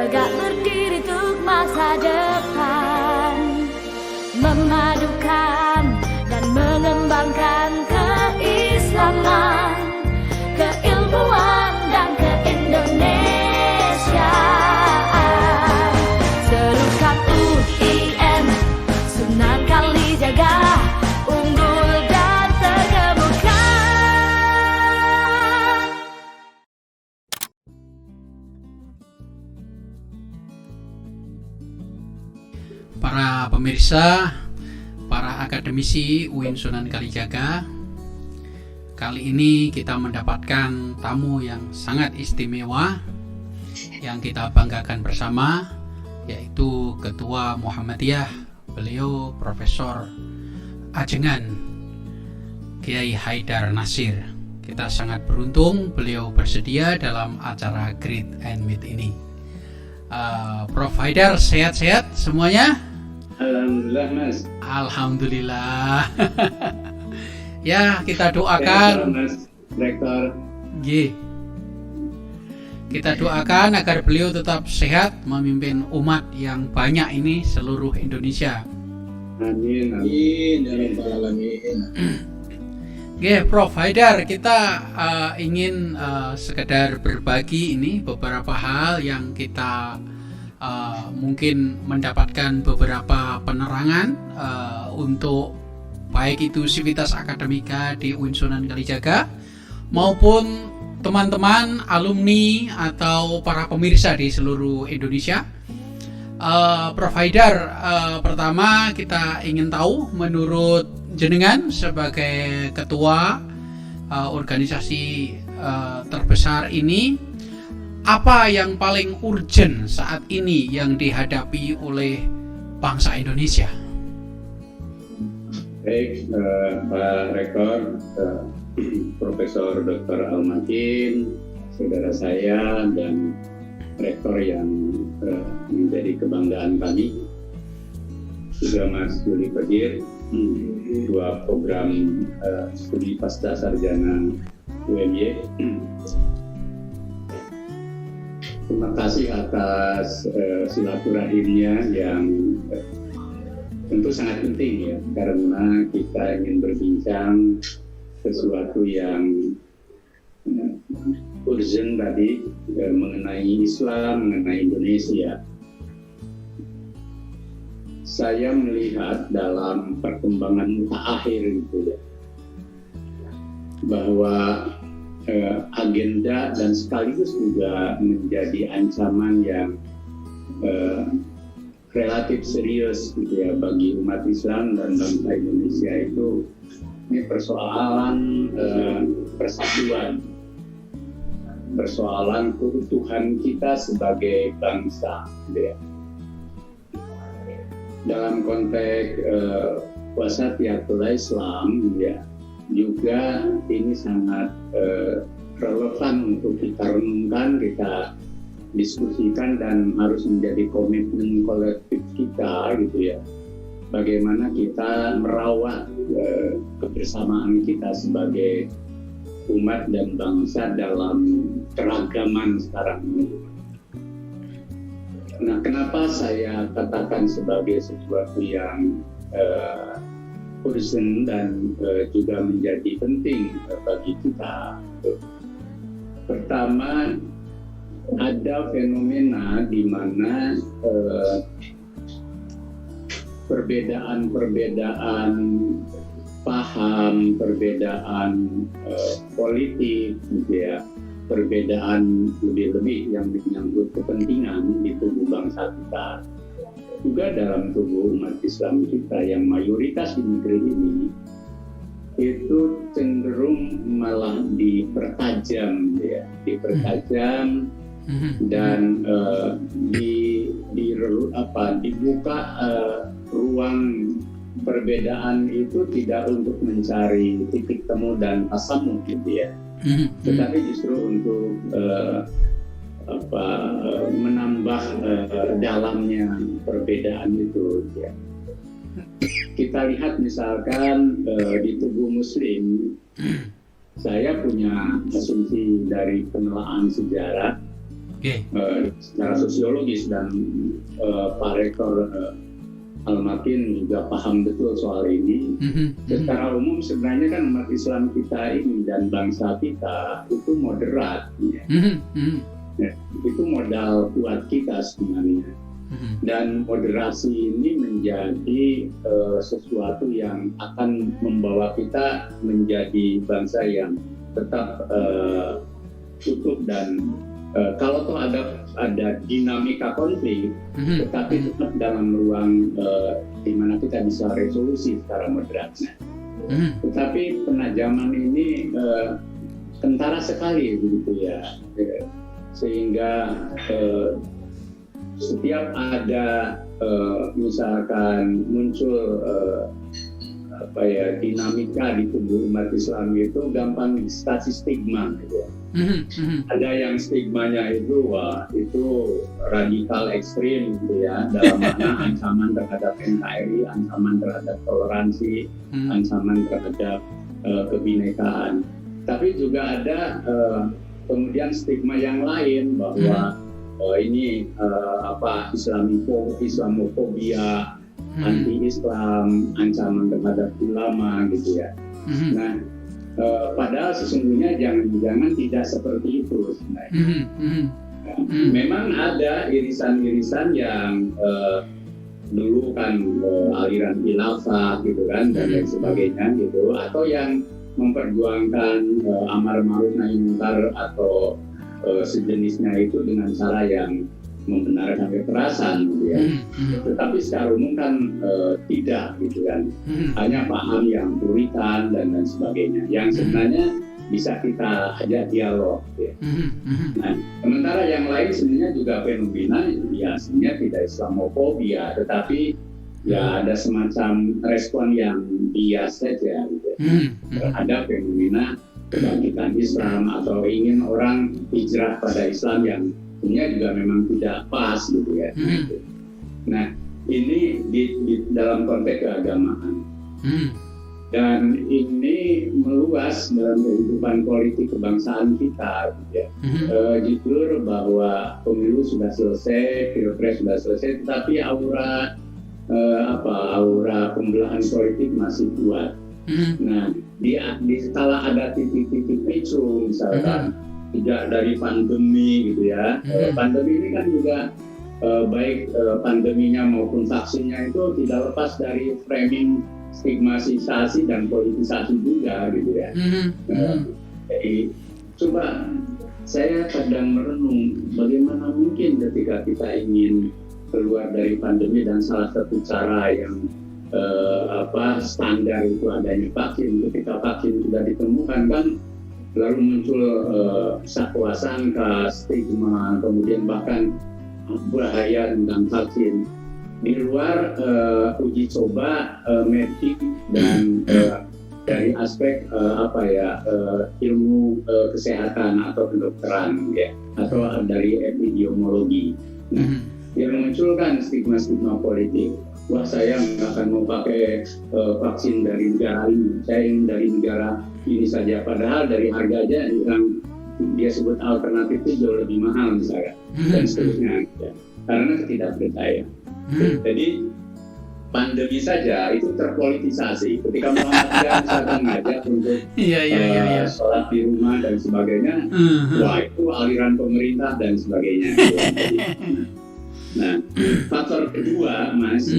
tegak berdiri untuk masa depan, memadukan dan mengembangkan keislaman, keilmuan dan keindonesiaan. Serukan UIN, Sunan Kalijaga, unggul dan terkemuka. Para pemirsa, para akademisi UIN Sunan Kalijaga, kali ini kita mendapatkan tamu yang sangat istimewa yang kita banggakan bersama, yaitu Ketua Muhammadiyah, beliau Profesor Ajengan Kiai Haidar Nasir. Kita sangat beruntung beliau bersedia dalam acara Greet and Meet ini. Prof Haidar, sehat-sehat semuanya? Alhamdulillah, Mas. Alhamdulillah. Ya, kita doakan, Mas Rektor. Kita doakan agar beliau tetap sehat memimpin umat yang banyak ini seluruh Indonesia. Amin, amin, ya rabbal alamin. Prof Haidar, kita ingin sekedar berbagi ini beberapa hal yang kita mungkin mendapatkan beberapa penerangan untuk baik itu Sivitas Akademika di UIN Sunan Kalijaga maupun teman-teman alumni atau para pemirsa di seluruh Indonesia. Prof Haidar, pertama kita ingin tahu, menurut jenengan sebagai ketua organisasi terbesar ini, apa yang paling urgent saat ini yang dihadapi oleh bangsa Indonesia? Baik, Pak Rektor, Profesor Dr. Al-Makin, saudara saya dan Rektor yang menjadi kebanggaan kami, juga Mas Yuli Pedir, Ketua Program Studi Pasca Sarjana UMY. Terima kasih atas silaturahimnya yang tentu sangat penting ya, karena kita ingin berbincang sesuatu yang urgent tadi mengenai Islam, mengenai Indonesia. Saya melihat dalam perkembangan mutakhir itu ya, bahwa agenda dan sekaligus juga menjadi ancaman yang relatif serius gitu ya bagi umat Islam dan bangsa Indonesia itu, ini persoalan persatuan, persoalan keutuhan kita sebagai bangsa gitu ya. Dalam konteks wasatiyatul Islam ya, juga ini sangat relevan untuk kita renungkan, kita diskusikan, dan harus menjadi komitmen kolektif kita gitu ya. Bagaimana kita merawat kebersamaan kita sebagai umat dan bangsa dalam keragaman sekarang ini. Nah, kenapa saya katakan sebagai sesuatu yang urgent dan juga menjadi penting bagi kita? Pertama, ada fenomena di mana perbedaan paham, perbedaan politik, gitu ya, perbedaan lebih-lebih yang menyangkut kepentingan di tubuh bangsa kita, juga dalam tubuh umat Islam kita yang mayoritas di negeri ini, itu cenderung malah dipertajam ya, dipertajam dan dibuka ruang perbedaan itu tidak untuk mencari titik temu dan tasamuh gitu ya, tetapi justru untuk menambah dalamnya perbedaan itu ya. Kita lihat misalkan di tubuh Muslim, saya punya asumsi dari penelaan sejarah Oke. Secara sosiologis, dan Pak Rektor Al-Makin juga paham betul soal ini. Secara umum sebenarnya kan umat Islam kita ini dan bangsa kita itu moderat, ya. Ya, itu modal kuat kita sebenarnya. Dan moderasi ini menjadi sesuatu yang akan membawa kita menjadi bangsa yang tetap utuh dan kalau toh ada dinamika konflik, tetapi tetap dalam ruang di mana kita bisa resolusi secara moderatnya. Tetapi penajaman ini kentara sekali begitu ya, sehingga setiap ada misalkan muncul dinamika di tubuh umat Islam itu gampang dikasih stigma gitu ya. Ada yang stigmanya itu itu radikal ekstrim gitu ya, dalam makna ancaman terhadap NKRI, ancaman terhadap toleransi, ancaman terhadap kebinekaan. Tapi juga ada kemudian stigma yang lain bahwa ini Islamofobia, anti-Islam, ancaman terhadap ulama gitu ya. Nah, padahal sesungguhnya jangan tidak seperti itu sebenarnya. Memang ada irisan-irisan yang dulu kan aliran khilafah gitu kan dan lain sebagainya gitu, atau yang memperjuangkan amar ma'ruf nahi munkar atau sejenisnya itu dengan cara yang membenarkan kekerasan gitu ya. Tetapi secara umum kan tidak gitu kan. Hanya paham yang puritan dan lain sebagainya yang sebenarnya bisa kita ajak dialog ya. Nah, sementara yang lain sebenarnya juga fenomena ya sebenarnya tidak Islamofobia, tetapi ya ada semacam respon yang bias saja gitu ya, terhadap fenomena kebangkitan Islam atau ingin orang hijrah pada Islam yang sebenarnya juga memang tidak pas gitu ya. Nah, ini di dalam konteks keagamaan. Dan ini meluas dalam kehidupan politik kebangsaan kita gitu ya. Jujur bahwa pemilu sudah selesai, pilpres sudah selesai, tetapi aura pembelahan politik masih kuat. Nah, di skala ada titik-titik picu misalkan tidak dari pandemi gitu ya. Pandemi ini kan juga baik pandeminya maupun vaksinnya itu tidak lepas dari framing stigmatisasi dan politisasi juga gitu ya. Jadi coba saya kadang merenung bagaimana mungkin ketika kita ingin keluar dari pandemi dan salah satu cara yang standar itu adanya vaksin. Ketika vaksin sudah ditemukan kan lalu muncul sangka, stigma, kemudian bahkan bahaya tentang vaksin di luar uji coba medik dan dari aspek ilmu kesehatan atau kedokteran ya, atau dari epidemiologi. Nah, yang memunculkan stigma-stigma politik. Wah, saya nggak akan mau pakai vaksin dari negara ini, saya ingin dari negara ini saja. Padahal dari harganya yang dia sebut alternatif itu jauh lebih mahal misalnya, dan seterusnya, ya. Karena ketidakpercayaan. Jadi pandemi saja itu terpolitisasi. Ketika Muhammadiyah misalkan ngajak untuk sholat di rumah dan sebagainya, wah itu aliran pemerintah dan sebagainya. Nah, faktor kedua, Mas,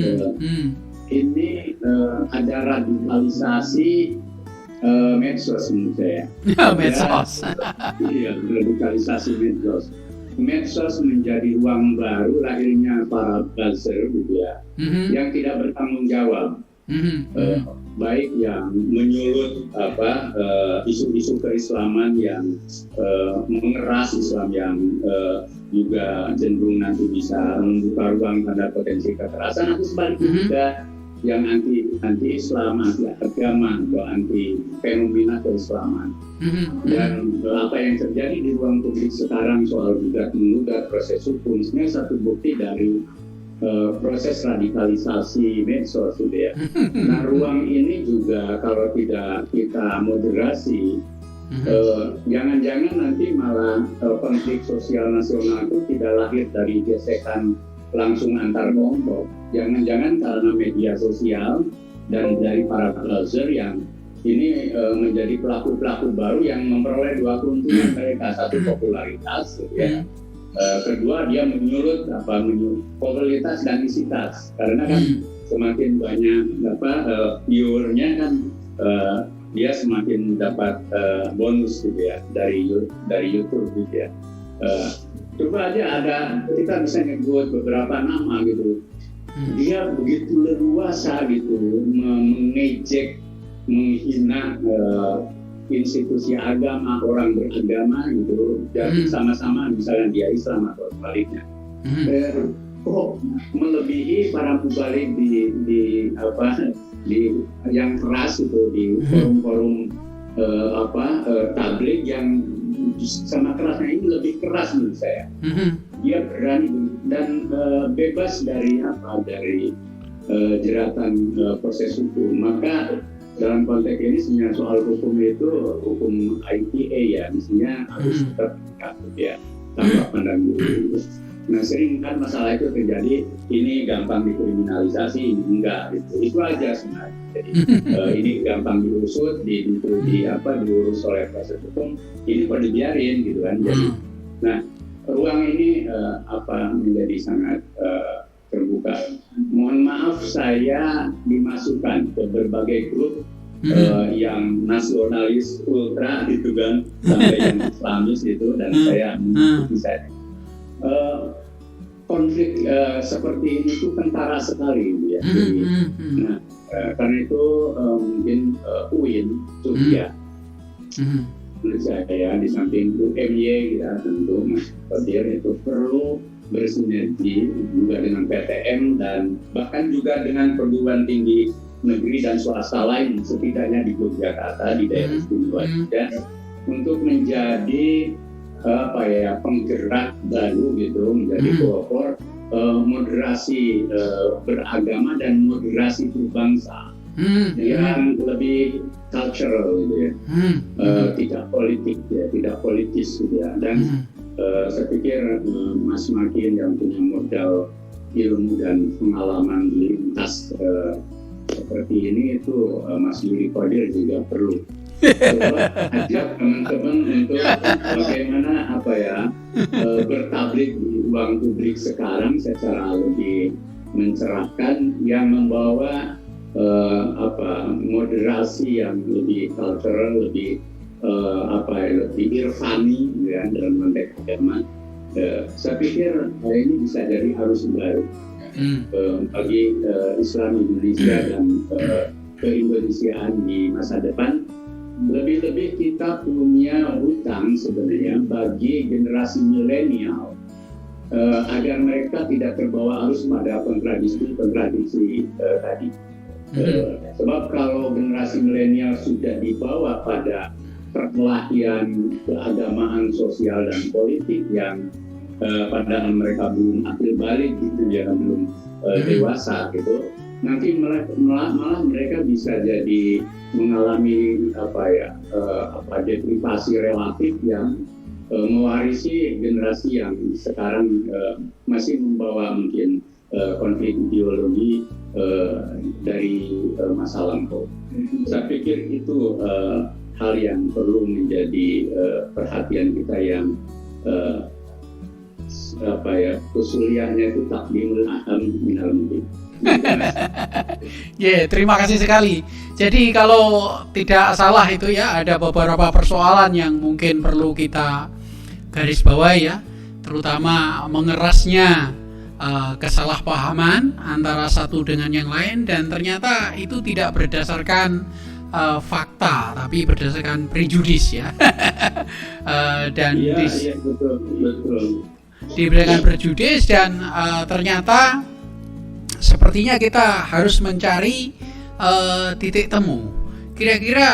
ini ada radikalisasi medsos menurut saya. Medsos. Iya, radikalisasi medsos. Medsos menjadi ruang baru lahirnya para buzzer gitu ya, yang tidak bertanggung jawab, baik yang menyulut isu-isu keislaman yang mengeras Islam yang juga cenderung nanti bisa membuka ruang pada potensi kekerasan, atau sebaliknya juga yang anti-Islam, anti-agama atau anti fenomena keislaman. Dan apa yang terjadi di ruang publik sekarang soal gugat-menggugat proses hukum sebenarnya satu bukti dari proses radikalisasi medsos gitu ya. Nah, ruang ini juga kalau tidak kita moderasi Jangan-jangan nanti malah konflik sosial nasional itu tidak lahir dari gesekan langsung antar kelompok. Jangan-jangan karena media sosial dan dari para buzzer yang ini menjadi pelaku-pelaku baru yang memperoleh dua keuntungan mereka, satu popularitas, ya. Kedua dia menyulut popularitas dan isitas, karena kan semakin banyak viewernya kan dia semakin dapat bonus gitu ya dari YouTube gitu ya. Coba aja kita bisa nyebut beberapa nama gitu. Dia begitu leluasa gitu mengejek, menghina institusi agama, orang beragama gitu. Jadi sama-sama misalnya dia Islam atau sebaliknya. Kok melebihi para mubalik di yang keras itu di forum-forum tabligh yang sama kerasnya ini lebih keras menurut saya. Dia berani dan bebas dari jeratan proses hukum. Maka dalam konteks ini sebenarnya soal hukum itu hukum ITA ya, mestinya harus tetap ya tanpa pandang bulu. Nah sering kan masalah itu terjadi, ini gampang dikriminalisasi, ini enggak gitu. Itu aja sebenarnya. Jadi ini gampang diusut, diurus oleh proses hukum, ini kok dibiarin gitu kan. Jadi, nah ruang ini menjadi sangat terbuka. Mohon maaf saya dimasukkan ke berbagai grup yang nasionalis ultra gitu kan, sampai yang Islamis itu, dan saya mengikuti saya. Konflik seperti ini tuh kentara sekali ya. Nah, karena itu mungkin UIN, Sofia, menurut saya di samping UMY ya tentu Mas Qadir itu perlu bersinergi juga dengan PTM dan bahkan juga dengan perguruan tinggi negeri dan swasta lain, setidaknya di Yogyakarta, di daerah istimewa dan untuk menjadi penggerak baru gitu, menjadi pelopor moderasi beragama dan moderasi berbangsa yang lebih cultural gitu ya, tidak politik ya, tidak politis gitu ya. Dan saya pikir Mas Makin yang punya modal ilmu dan pengalaman lintas seperti ini itu Mas Yuli Qadir juga perlu ajak teman-teman untuk bagaimana bertablik di ruang publik sekarang secara lebih mencerahkan, yang membawa moderasi yang lebih cultural, lebih irfani ya, dalam konteks agama. Saya pikir ini bisa jadi arus baru bagi Islam Indonesia dan keindonesiaan di masa depan. Lebih-lebih kita punya hutang sebenarnya bagi generasi milenial agar mereka tidak terbawa arus pada kontradiksi tadi. Sebab kalau generasi milenial sudah dibawa pada perkelahian keagamaan, sosial dan politik yang padahal mereka belum akil balik gitu ya, belum dewasa gitu, nanti malah mereka bisa jadi mengalami deprivasi relatif yang mewarisi generasi yang sekarang masih membawa mungkin konflik ideologi dari masa lampau. Saya pikir itu hal yang perlu menjadi perhatian kita, yang kesuliannya itu takdimul aham minal muhim. Terima kasih sekali. Jadi kalau tidak salah itu ya, ada beberapa persoalan yang mungkin perlu kita garis bawahi ya, terutama mengerasnya kesalahpahaman antara satu dengan yang lain, dan ternyata itu tidak berdasarkan fakta tapi berdasarkan prejudis ya. Dan betul. Diberikan prejudis dan ternyata sepertinya kita harus mencari titik temu. Kira-kira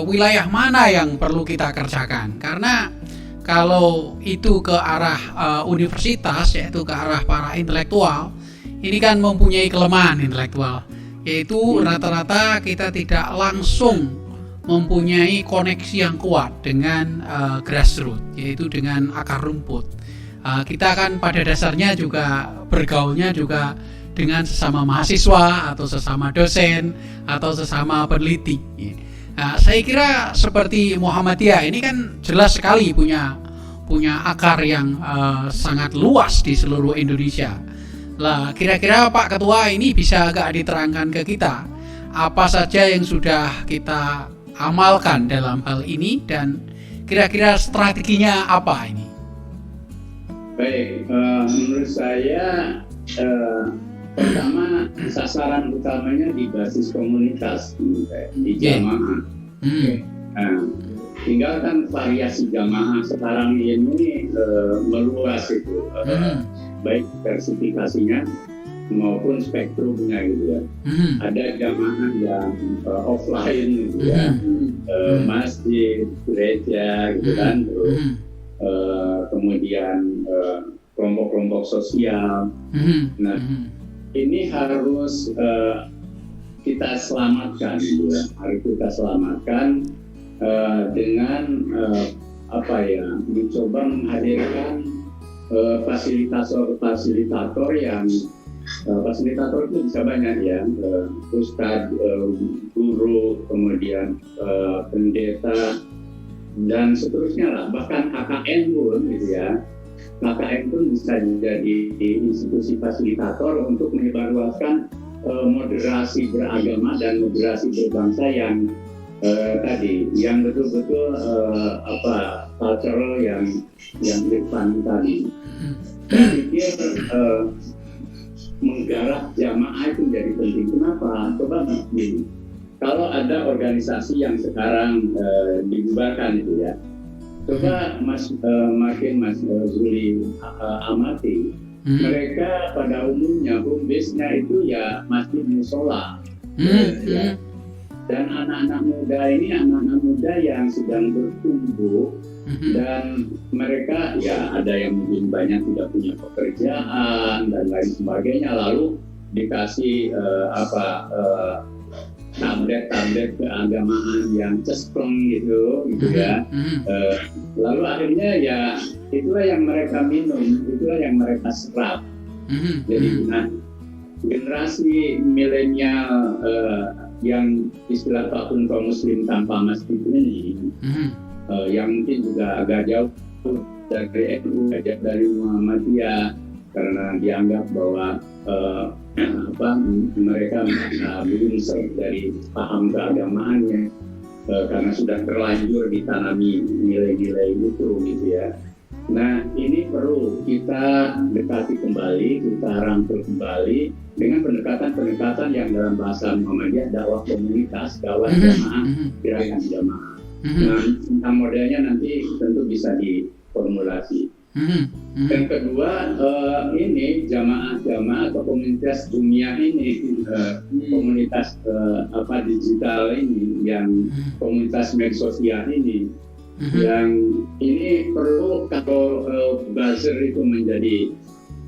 wilayah mana yang perlu kita kerjakan? Karena kalau itu ke arah universitas, yaitu ke arah para intelektual, ini kan mempunyai kelemahan intelektual, yaitu rata-rata kita tidak langsung mempunyai koneksi yang kuat dengan grassroots, yaitu dengan akar rumput. Kita kan pada dasarnya juga bergaulnya juga dengan sesama mahasiswa atau sesama dosen atau sesama peneliti. Saya kira seperti Muhammadiyah ini kan jelas sekali punya akar yang sangat luas di seluruh Indonesia. Lah, kira-kira Pak Ketua ini bisa agak diterangkan ke kita apa saja yang sudah kita amalkan dalam hal ini dan kira-kira strateginya apa ini? Baik, menurut saya pertama sasaran utamanya di basis komunitas di jamaah. Tinggal kan variasi jamaah sekarang ini meluas itu, baik diversifikasinya maupun spektrumnya gitu ya. Ada jamaah yang offline gitu ya, masjid, gereja gitu kan, terus kemudian kelompok-kelompok sosial. Nah, ini harus kita selamatkan, gitu ya. Harus kita selamatkan dengan mencoba menghadirkan fasilitator yang fasilitator itu bisa banyak ya, ustadz, guru, kemudian pendeta dan seterusnya lah, bahkan KKN pun gitu ya. KKN pun bisa jadi institusi fasilitator untuk menyebarluaskan moderasi beragama dan moderasi berbangsa yang tadi, yang betul-betul cultural yang depan tadi. Saya pikir menggarap jamaah itu menjadi penting. Kenapa? Coba begini, kalau ada organisasi yang sekarang dibubarkan itu ya, coba Mas Zuli amati, mereka pada umumnya home base-nya itu ya masjid musola, ya. Dan anak-anak muda yang sedang bertumbuh dan mereka ya ada yang mungkin banyak tidak punya pekerjaan dan lain sebagainya, lalu dikasih tablet keagamaan yang cespleng gitu ya. Lalu akhirnya ya itulah yang mereka minum, itulah yang mereka serap. Jadi generasi milenial yang istilah kaum muslim tanpa masjid ini, yang mungkin juga agak jauh dari NU, agak dari Muhammadiyah, karena dianggap bahwa mereka belum dari paham keagamaannya, karena sudah terlanjur ditanami nilai-nilai itu gitu ya. Nah, ini perlu kita dekati kembali, kita rangkul kembali dengan pendekatan-pendekatan yang dalam bahasa Muhammadiyah dakwah komunitas, dakwah jamaah, gerakan jamaah. Nah, tentang modelnya nanti tentu bisa diformulasi. Yang kedua, ini jamaah-jamaah atau komunitas dunia ini, komunitas digital ini, yang komunitas media sosial ini, yang ini perlu kalau buzzer itu menjadi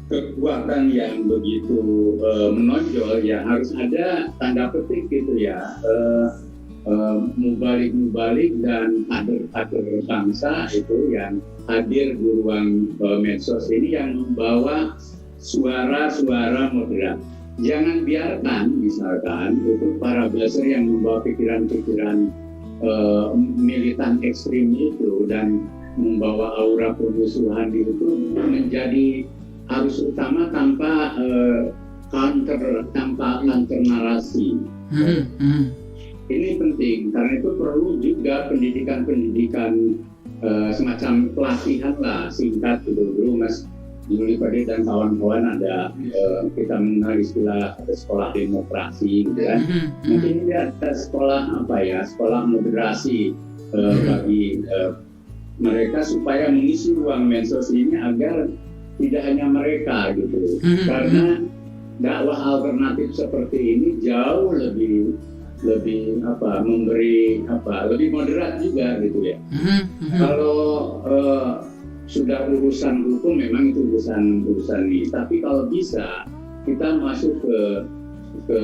kekuatan yang begitu menonjol, ya harus ada tanda petik gitu ya, mubalik dan kader-kader bangsa itu yang hadir di ruang medsos ini yang membawa suara-suara moderat. Jangan biarkan misalkan itu para buzzer yang membawa pikiran-pikiran militan ekstrim itu dan membawa aura permusuhan itu menjadi arus utama tanpa counter narasi. Ini penting karena itu perlu juga pendidikan semacam pelatihan lah singkat dulu Mas Juli Padi dan kawan-kawan ada kita mengenal istilah sekolah demokrasi gitu kan. Mungkin ini ada sekolah sekolah moderasi bagi mereka supaya mengisi ruang medsos ini agar tidak hanya mereka gitu. Karena dakwah alternatif seperti ini jauh lebih memberi lebih moderat juga gitu ya. Kalau sudah urusan hukum memang itu urusan ini, tapi kalau bisa kita masuk ke ke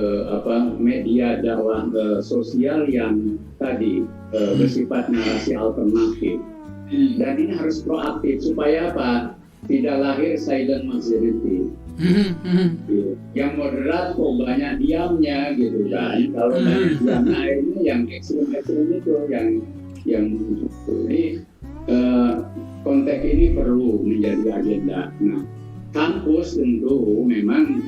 media dakwah sosial yang tadi bersifat narasi alternatif. Dan ini harus proaktif supaya apa? Tidak lahir silent majority. Yang moderat kok banyak diamnya gitu kan. Kalau banyak diamnya akhirnya yang ekstrem-ekstrem itu yang jadi konteks ini perlu menjadi agenda. Nah, kampus tentu memang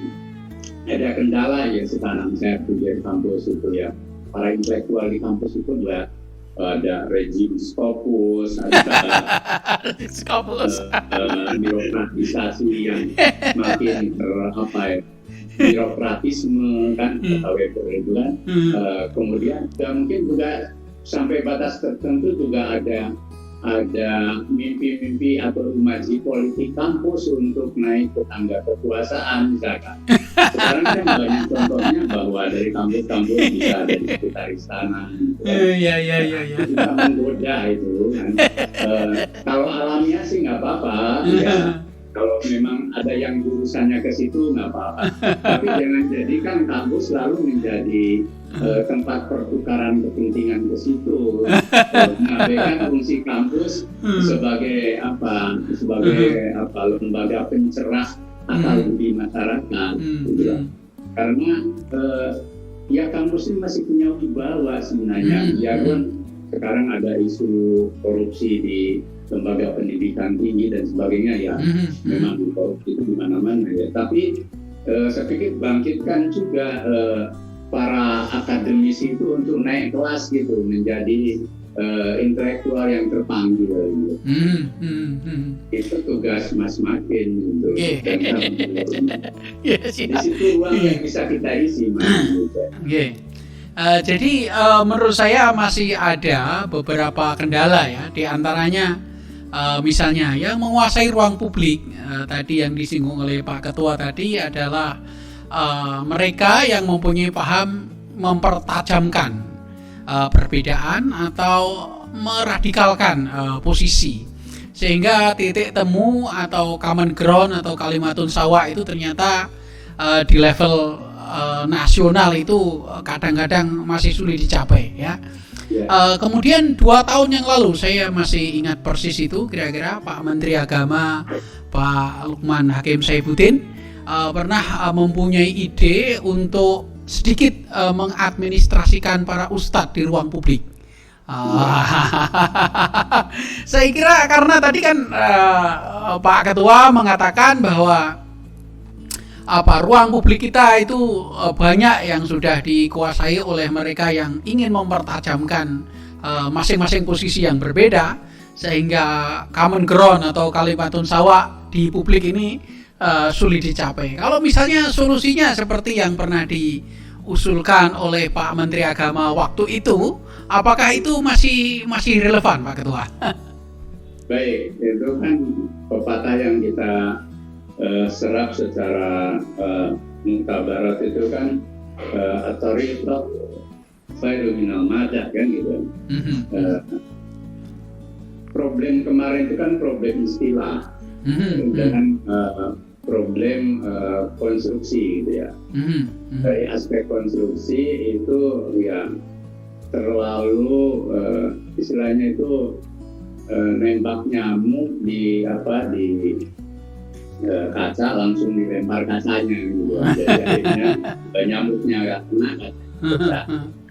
ada kendala ya sekarang. Saya pergi ke kampus itu ya, para intelektual di kampus itu juga ada rejim Scopus, ada birokratisasi yang makin birokratisme kan, peraturan. Kemudian mungkin juga sampai batas tertentu juga ada mimpi-mimpi atau imaji politik kampus untuk naik ke tangga kekuasaan misalkan. Sekarang kan banyak contohnya bahwa dari kampus-kampus bisa dari sekitar istana. Kita menggoda itu kan. Kalau alamiah sih nggak apa-apa. Ya. Kalau memang ada yang jurusannya ke situ nggak apa-apa. Tapi jangan jadikan kampus selalu menjadi tempat pertukaran kepentingan ke situ. Mengabaikan fungsi kampus sebagai lembaga pencerah akal budi masyarakat. Karena ya kampus ini masih punya wibawa sebenarnya. Biarpun sekarang ada isu korupsi di lembaga pendidikan tinggi dan sebagainya ya, memang korupsi itu di mana-mana ya. Tapi saya pikir bangkitkan juga para akademisi itu untuk naik kelas gitu, menjadi intelektual yang terpanggil gitu. Itu tugas Mas Makin untuk di situ ruang yang bisa kita isi, Mas. Jadi menurut saya masih ada beberapa kendala ya, di antaranya misalnya yang menguasai ruang publik tadi yang disinggung oleh Pak Ketua tadi adalah mereka yang mempunyai paham mempertajamkan perbedaan atau meradikalkan posisi, sehingga titik temu atau common ground atau kalimatun sawa itu ternyata di level nasional itu kadang-kadang masih sulit dicapai ya. Kemudian 2 tahun yang lalu saya masih ingat persis itu, kira-kira Pak Menteri Agama Pak Lukman Hakim Saifuddin pernah mempunyai ide untuk sedikit mengadministrasikan para ustadz di ruang publik. Saya kira karena tadi kan Pak Ketua mengatakan bahwa ruang publik kita itu banyak yang sudah dikuasai oleh mereka yang ingin mempertajamkan masing-masing posisi yang berbeda, sehingga common ground atau kalimatun sawa di publik ini sulit dicapai. Kalau misalnya solusinya seperti yang pernah diusulkan oleh Pak Menteri Agama waktu itu, apakah itu masih relevan, Pak Ketua? Baik, itu kan pepatah yang kita serap secara mutabarat itu kan atoritok fenomenal madah kan gitu. Problem kemarin itu kan problem istilah dengan problem konstruksi gitu ya. Dari aspek konstruksi itu ya terlalu istilahnya itu nembak nyamuk di kaca langsung dilempar kacanya gitu. Jadi akhirnya nyamuknya nggak kena kaca.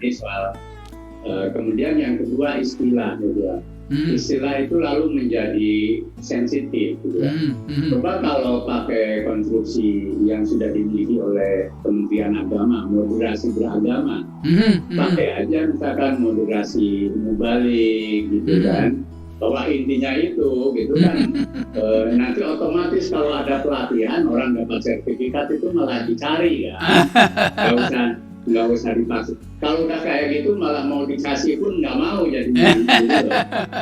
Ini soal kemudian yang kedua istilah gitu ya. Istilah itu lalu menjadi sensitif gitu ya. Coba kalau pakai konstruksi yang sudah dimiliki oleh Kementerian Agama, moderasi beragama, pakai aja misalkan moderasi mubalik gitu kan. Bahwa intinya itu gitu kan. Nanti otomatis kalau ada pelatihan orang dapat sertifikat itu malah dicari ya. Nggak usah dipaksa. Kalau udah kayak gitu malah mau dikasih pun nggak mau jadinya gitu.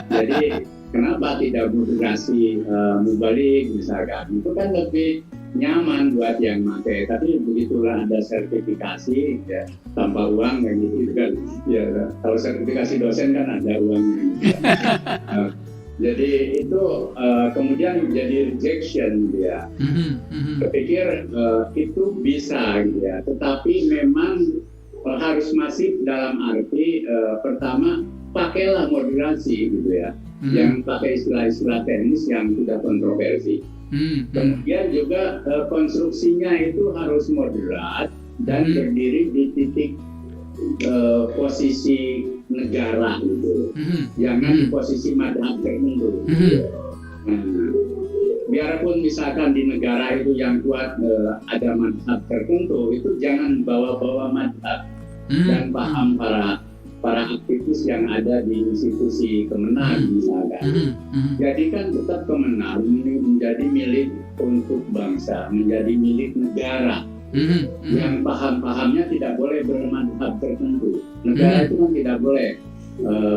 Jadi kenapa tidak moderasi mubalik misalkan, itu kan lebih nyaman buat yang pakai. Tapi begitulah ada sertifikasi ya, tanpa uang kayak gitu kan ya. Kalau sertifikasi dosen kan ada uangnya gitu. Jadi itu kemudian jadi rejection dia. Kepikir itu bisa gitu ya, tetapi memang harus masif dalam arti pertama pakailah moderasi gitu ya, yang pakai istilah-istilah teknis yang sudah kontroversi. Kemudian juga konstruksinya itu harus moderat dan berdiri di titik posisi negara gitu, jangan di posisi madhab tertentu. Biarpun misalkan di negara itu yang kuat ada madhab tertentu, itu jangan bawa-bawa madhab dan paham para aktivis yang ada di institusi Kemenang misalkan. Jadikan tetap Kemenang menjadi milik untuk bangsa, menjadi milik negara. Yang paham-pahamnya tidak boleh bermadhab tertentu. Negara itu kan tidak boleh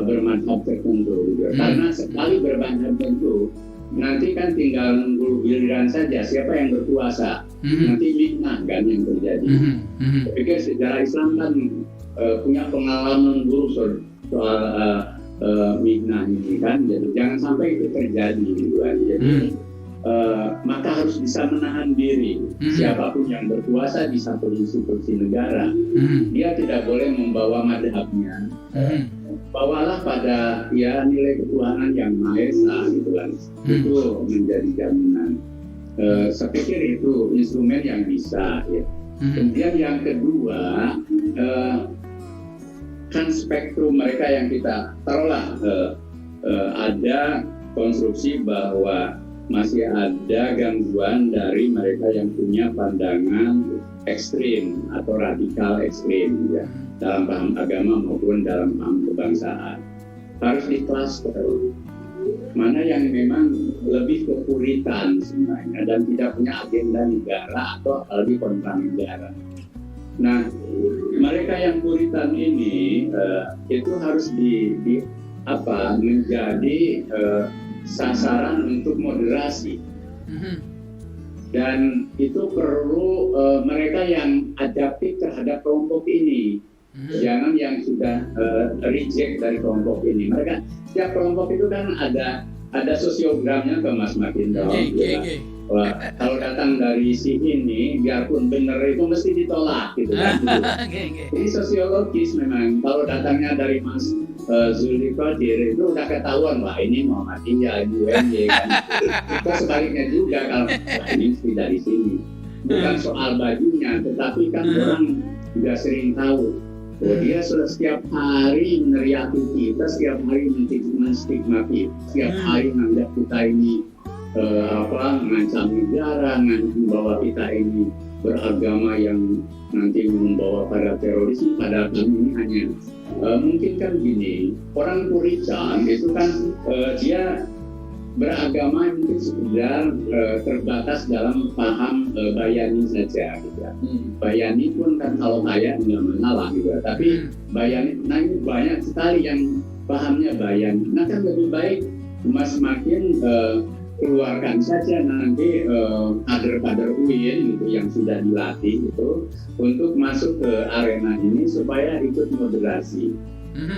bermadhab tertentu gitu. Karena sekali bermadhab tertentu, nanti kan tinggal nunggu giliran saja siapa yang berkuasa. Nanti fitnah kan yang terjadi. Saya pikir sejarah Islam kan punya pengalaman buruk soal fitnah ini kan. Jadi jangan sampai itu terjadi gitu kan. Jadi maka harus bisa menahan diri. Siapapun yang berkuasa di satu institusi negara, dia tidak boleh membawa madhabnya. Bawalah pada nilai ketuhanan yang Maha Esa gitu kan. Itu menjadi jaminan. Saya pikir itu instrumen yang bisa ya. Kemudian yang kedua, kan spektrum mereka yang kita taruhlah ada konstruksi bahwa masih ada gangguan dari mereka yang punya pandangan ekstrim atau radikal ekstrim ya, dalam paham agama maupun dalam paham kebangsaan. Harus di-cluster mana yang memang lebih ke puritan sebenarnya dan tidak punya agenda negara atau apalagi kontra negara. Nah, mereka yang puritan ini itu harus menjadi sasaran untuk moderasi. Dan itu perlu mereka yang adaptif terhadap kelompok ini. Jangan yang sudah reject dari kelompok ini. Mereka setiap kelompok itu kan ada sosiogramnya ke Mas Makindo. Kalau datang dari si ini, biarpun benar itu mesti ditolak gitu kan. Ini sosiologis memang. Kalau datangnya dari Mas Zulfi Qadir itu udah ketahuan, wah ini Muhammadiyah, ini UMY kan. Itu sebaliknya juga kalau ini mesti dari sini. Bukan soal bajunya, tetapi kan orang juga sering tahu. Dia sudah setiap hari meneriaki kita, setiap hari menstigma kita, setiap hari menganggap kita ini mengancam negara, membawa kita ini beragama yang nanti membawa pada terorisme. Padahal ini hanya mungkin kan gini, orang Puritan itu kan dia beragama mungkin sekedar terbatas dalam paham Bayani saja gitu ya. Bayani pun kan kalau kaya nggak masalah gitu ya. Tapi Bayani, nah ini banyak sekali yang pahamnya Bayani. Nah kan lebih baik Mas makin keluarkan saja nanti kader-kader UIN gitu yang sudah dilatih itu untuk masuk ke arena ini supaya ikut moderasi.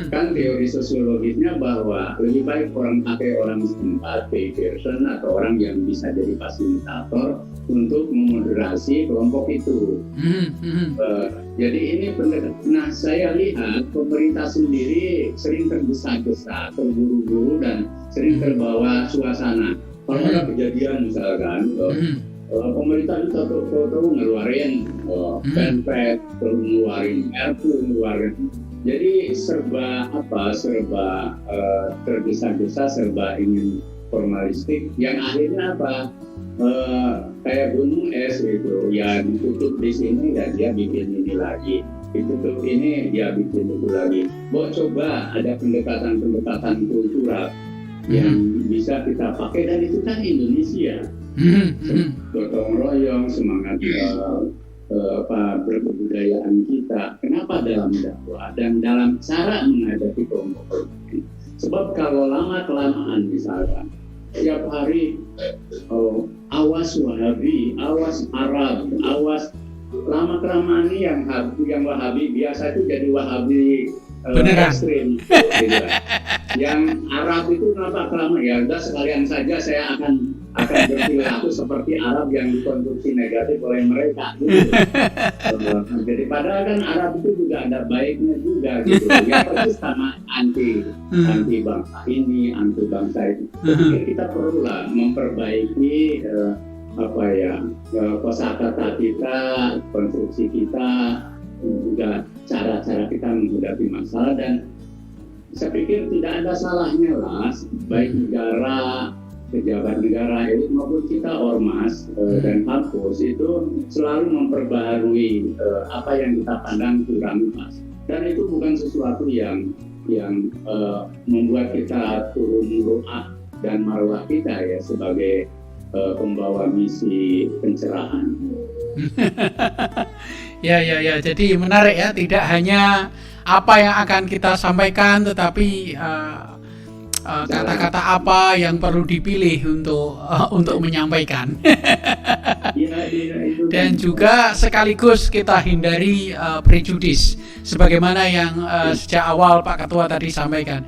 Kan teori sosiologisnya bahwa lebih baik orang pakai orang setempat, pay person atau orang yang bisa jadi fasilitator untuk memoderasi kelompok itu. Jadi ini nah saya lihat pemerintah sendiri sering tergesa-gesa, terburu-buru dan sering terbawa suasana. Kalau ada kejadian misalkan, pemerintah itu tahu ngeluarin penpet, ngeluarin RU, ngeluarin. Jadi serba tergesa-gesa, serba ingin formalistik. Yang akhirnya apa? Kayak gunung es itu, ya ditutup di sini dan dia bikin ini lagi. Ditutup ini dia bikin itu lagi. Coba ada pendekatan kultural yang bisa kita pakai, dan itu kan Indonesia. Gotong royong, semangat berkebudayaan kita. Kenapa dalam dakwah dan dalam cara menghadapi kelompok ini? Sebab kalau lama-kelamaan misalkan tiap hari awas Wahabi, awas Arab, awas, lama-kelamaan ini yang Wahabi biasa itu jadi Wahabi ekstrim gitu. Yang Arab itu kenapa kelamaan? Ya udah sekalian saja saya akan berperilaku seperti Arab yang dikonstruksi negatif oleh mereka. Gitu. Jadi padahal kan Arab itu juga ada baiknya juga gitu. Ya persis sama anti bangsa ini, anti bangsa itu. Jadi kita perlulah memperbaiki kosakata kita, konstruksi kita, juga cara-cara kita menghadapi masalah. Dan saya pikir tidak ada salahnya lah, baik negara, pejabat negara, elit maupun kita ormas dan kampus itu selalu memperbaharui apa yang kita pandang kurang pas. Dan itu bukan sesuatu yang membuat kita turun ru'ah dan marwah kita ya sebagai pembawa misi pencerahan. Ya. Jadi menarik ya, tidak hanya apa yang akan kita sampaikan, tetapi kata-kata apa yang perlu dipilih untuk menyampaikan. Dan juga sekaligus kita hindari prejudis, sebagaimana yang sejak awal Pak Ketua tadi sampaikan.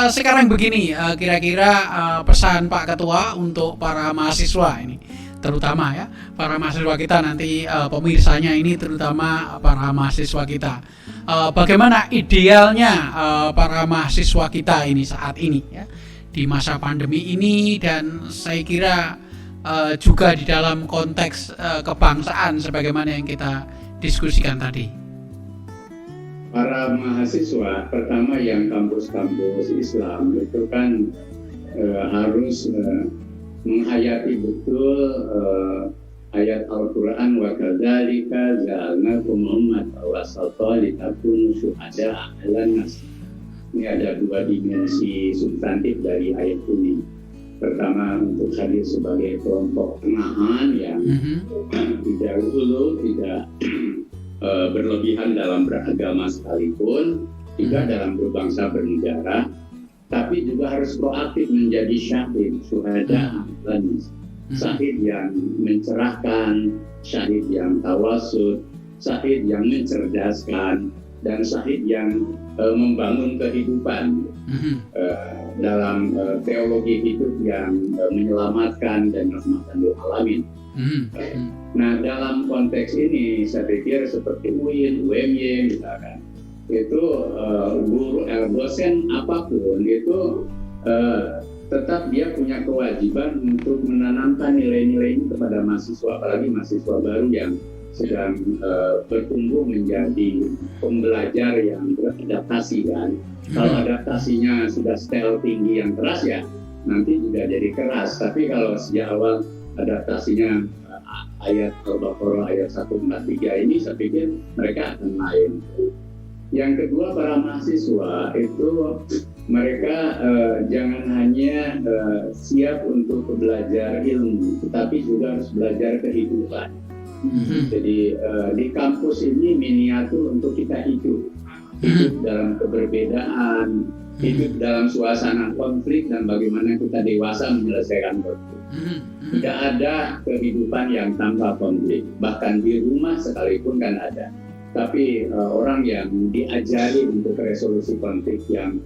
Sekarang begini, kira-kira pesan Pak Ketua untuk para mahasiswa ini, terutama ya para mahasiswa kita nanti, pemirsanya ini terutama para mahasiswa kita. Bagaimana idealnya para mahasiswa kita ini saat ini ya, di masa pandemi ini, dan saya kira juga di dalam konteks kebangsaan sebagaimana yang kita diskusikan tadi. Para mahasiswa, pertama yang kampus-kampus Islam itu kan harus menghayati betul ayat Al-Quran, wa kadzalika ja'alnakum ummatan wasatan litakunu syuhada'a 'alan nas. Ini ada dua dimensi substantif dari ayat ini. Pertama, untuk hadir sebagai kelompok tengahan yang tidak ulu, tidak berlebihan dalam beragama sekalipun, tidak dalam berbangsa bernegara, tapi juga harus proaktif menjadi syahid, syuhada, syahid yang mencerahkan, syahid yang tawasud, syahid yang mencerdaskan, dan syahid yang membangun kehidupan dalam teologi hidup yang menyelamatkan dan rahmatan lil alamin. Nah, dalam konteks ini saya pikir seperti UIN, UMY misalkan, itu guru dosen apapun itu tetap dia punya kewajiban untuk menanamkan nilai-nilai ini kepada mahasiswa, apalagi mahasiswa baru yang sedang bertumbuh menjadi pembelajar yang beradaptasi kan. Kalau adaptasinya sudah style tinggi yang keras ya nanti juga jadi keras. Tapi kalau sejak awal adaptasinya ayat Al-Baqarah ayat 143 ini, saya pikir mereka akan lain. Yang kedua, para mahasiswa itu mereka jangan hanya siap untuk belajar ilmu, tetapi juga harus belajar kehidupan. Jadi di kampus ini miniatur untuk kita hidup dalam keberbedaan, hidup dalam suasana konflik, dan bagaimana kita dewasa menyelesaikan konflik. Tidak ada kehidupan yang tanpa konflik, bahkan di rumah sekalipun kan ada. Tapi orang yang diajari untuk resolusi konflik yang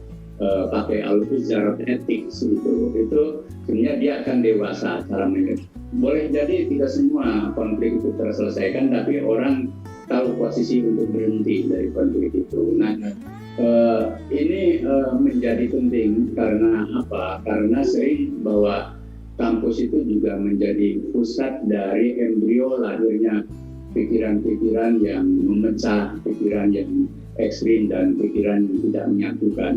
pakai al-fuzar etik itu sebenarnya dia akan dewasa cara menyelesaikan. Boleh jadi tidak semua konflik itu terselesaikan, tapi orang tahu posisi untuk berhenti dari konflik itu. Nah, ini menjadi penting karena apa? Karena sering bahwa kampus itu juga menjadi pusat dari embrio lahirnya pikiran-pikiran yang memecah, pikiran yang ekstrim, dan pikiran yang tidak menyatukan.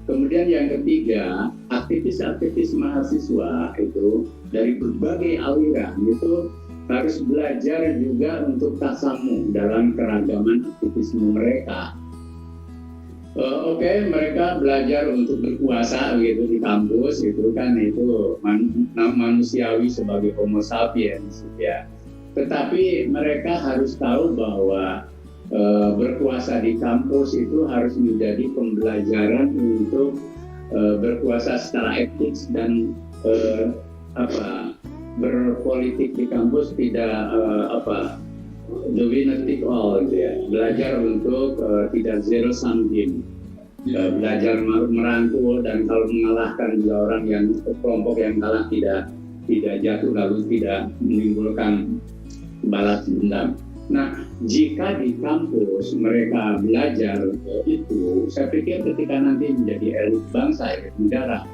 Kemudian yang ketiga, aktivis-aktivis mahasiswa itu dari berbagai aliran itu harus belajar juga untuk tasamu dalam keragaman aktivisme mereka. Mereka belajar untuk berkuasa gitu di kampus, itu kan itu manusiawi sebagai Homo sapiens ya. Tetapi mereka harus tahu bahwa berkuasa di kampus itu harus menjadi pembelajaran untuk berkuasa secara etik, dan berpolitik di kampus tidak the winner take all gitu ya. Belajar untuk tidak zero sum game. belajar merangkul, dan kalau mengalahkan juga orang yang kelompok yang kalah tidak jatuh lalu tidak menimbulkan balas dendam. Nah, jika di kampus mereka belajar itu, saya pikir ketika nanti menjadi elit bangsa, elit negara,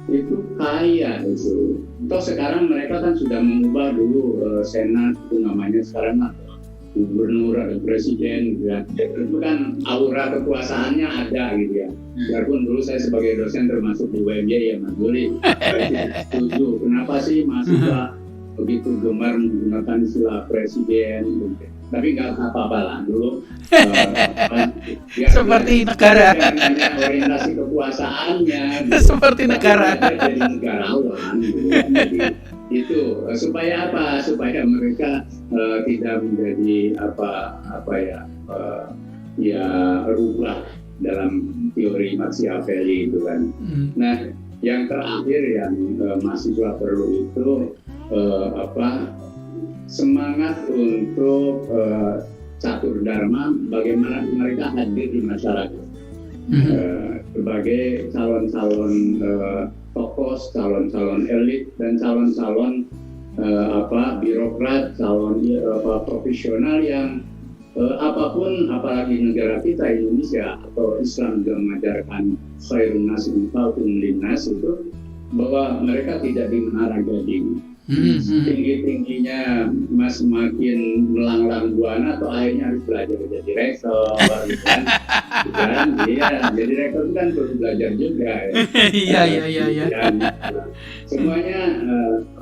itu kaya itu. Toh sekarang mereka kan sudah mengubah dulu senat itu namanya sekarang gubernur atau presiden gitu ya. Itu kan aura kekuasaannya ada gitu ya. Biarpun dulu saya sebagai dosen termasuk di UMY ya Mas Juli, setuju. Kenapa sih mahasiswa begitu gemar menggunakan istilah presiden gitu. Tapi nggak apa-apa lah dulu. Seperti negara. Orientasi kekuasaannya. Gitu. Seperti negara. Jadi negarawan. Gitu. Jadi itu supaya apa? Supaya mereka tidak menjadi rubah dalam teori Machiavelli itu kan. Nah, yang terakhir yang mahasiswa perlu itu semangat untuk catur dharma, bagaimana mereka hadir di masyarakat sebagai calon-calon tokoh, calon-calon elit dan calon-calon birokrat, calon profesional yang apapun, apalagi negara kita Indonesia atau Islam juga mengajarkan khairun nas infaqun linnas itu, bahwa mereka tidak di menara gading. Tinggi-tingginya Mas semakin melanglang buana atau akhirnya harus belajar jadi rektor gitu kan. Iya, jadi rektor kan perlu belajar juga ya. Iya. Dan semuanya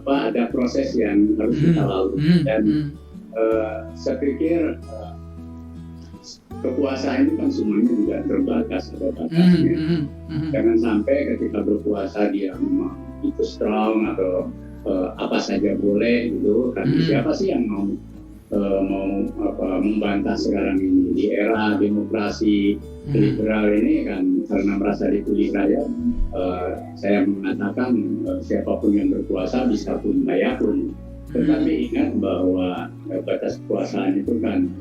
ada proses yang harus kita lalui dan saya pikir kekuasaan itu kan semuanya juga terbatas, ada batasnya. Jangan sampai ketika berkuasa dia itu strong atau apa saja boleh gitu. Karena siapa sih yang mau membantah sekarang ini di era demokrasi liberal ini kan, karena merasa dipilih rakyat. Saya mengatakan siapapun yang berkuasa bisa pun layakun. Tetapi ingat bahwa batas kekuasaan itu kan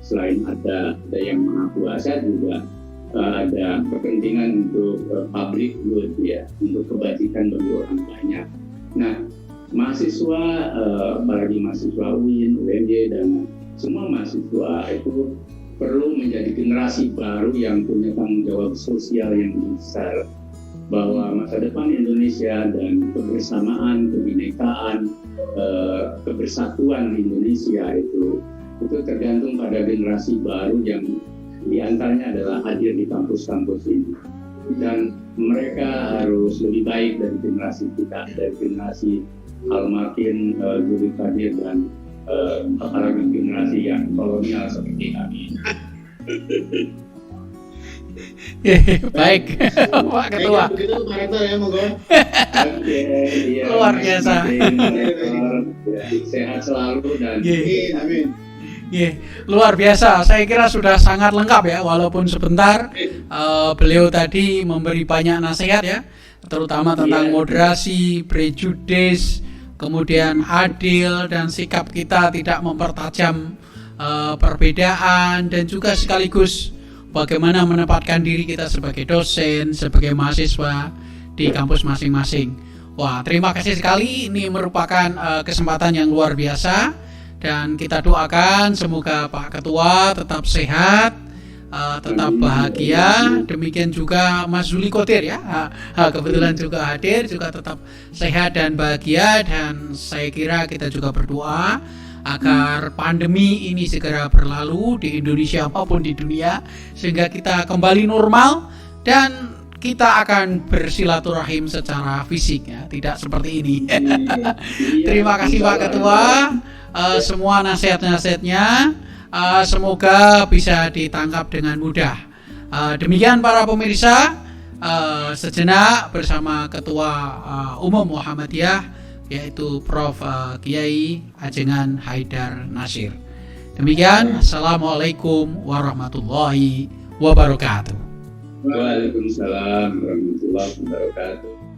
selain ada yang maha kuasa juga ada kepentingan untuk public good ya, untuk kebajikan bagi orang banyak. Nah, mahasiswa, apalagi mahasiswa UIN, UNJ dan semua mahasiswa itu perlu menjadi generasi baru yang punya tanggung jawab sosial yang besar, bahwa masa depan Indonesia dan kebersamaan, kebinekaan, kebersatuan Indonesia itu tergantung pada generasi baru yang diantaranya adalah hadir di kampus-kampus ini. Dan mereka harus lebih baik dari generasi kita, dari generasi Almakin, Juli Kadir dan apalagi generasi yang kolonial seperti kami. Baik, Pak Ketua. Begitu Pak Rektor ya, monggo. Luar biasa. Sehat selalu dan amin. Luar biasa. Saya kira sudah sangat lengkap ya, walaupun sebentar. Beliau tadi memberi banyak nasihat ya, terutama tentang moderasi, prejudis, kemudian adil, dan sikap kita tidak mempertajam perbedaan, dan juga sekaligus bagaimana menempatkan diri kita sebagai dosen, sebagai mahasiswa di kampus masing-masing. Wah, terima kasih sekali. Ini merupakan kesempatan yang luar biasa, dan kita doakan semoga Pak Ketua tetap sehat, tetap bahagia. Demikian juga Mas Zuli Kotir ya, kebetulan juga hadir, juga tetap sehat dan bahagia. Dan saya kira kita juga berdoa agar pandemi ini segera berlalu di Indonesia maupun di dunia, sehingga kita kembali normal dan kita akan bersilaturahim secara fisik ya, tidak seperti ini. Terima kasih Pak Ketua, semua nasihat-nasihatnya semoga bisa ditangkap dengan mudah. Demikian para pemirsa, sejenak bersama Ketua Umum Muhammadiyah, yaitu Prof. Kiai Ajengan Haidar Nasir. Demikian, Assalamualaikum warahmatullahi wabarakatuh. Waalaikumsalam warahmatullahi wabarakatuh.